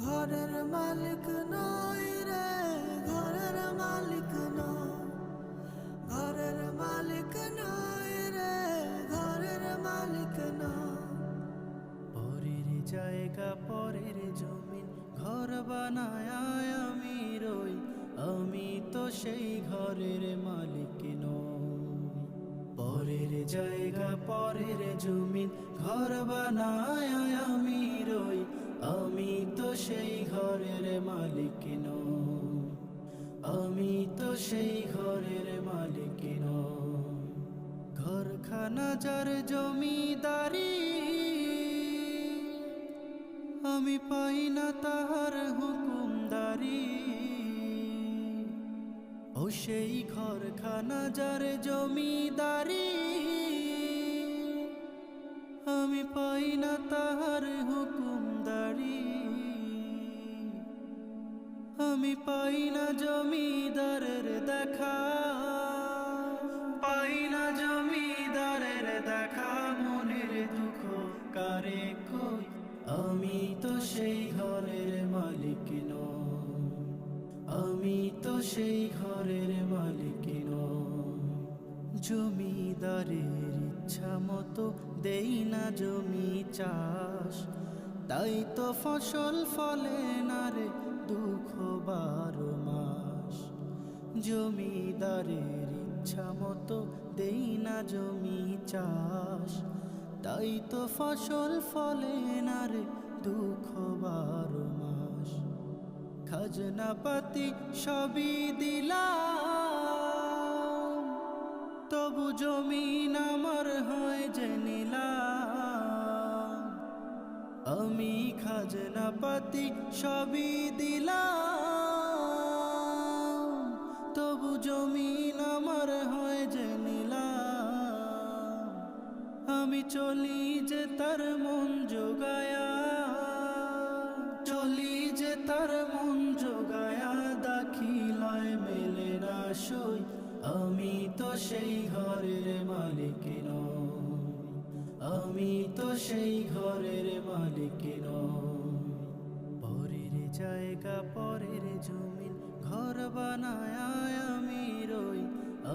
ঘরের মালিক নই রে, ঘরের মালিক নই, ঘরের মালিক নই রে, ঘরের মালিক নই। পরের জায়গা পরের জমিন ঘর বানায় আমি রই, আমি তো সেই ঘরের মালিক নই। পরের জায়গা পরের জমিন ঘর বানায় আমি রই, আমি তো সেই ঘরের মালিক নই, আমি তো সেই ঘরের মালিক নই। ঘরখানা যার জমিদারি, আমি পাই না তাহার হুকুমদারি। ও সেই ঘরখানা যার জমিদারি, আমি পাই না তাহার হুকুমদারি। আমি পাই না জমিদারের দেখা, পাই না জমিদারের দেখা। মনের দুঃখ কারে কই, আমি তো সেই ঘরের মালিক নই, আমি তো সেই ঘরের মালিক নই। জমিদারের ইচ্ছা মতো দেই না জমি চাষ, তাই তো ফসল ফলে না রে দুঃখ 12 মাস। জমিদারের ইচ্ছা মতো দেই না জমি চাষ, তাই তো ফসল ফলে না রে দুঃখ 12 মাস। খাজনা পাতি সবই দিলাম, তবু জমিন আমার হয় যে নিলাম। আমি খাজনা পাতি সবই দিলাম, তবু জমিন আমার হয় যে নিলাম। আমি চলি যে তার মন জোগায়া, চলি যে তার মন জোগায়া। দাখিলায় মেলে না সই, আমি তো সেই ঘরের মালিক নই, আমি তো সেই ঘরের মালিক নই। পরের জায়গা পরের জমিন ঘর বানায় আমি রই,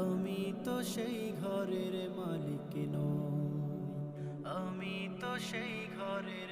আমি তো সেই ঘরের মালিক নই, আমি তো সেই ঘরের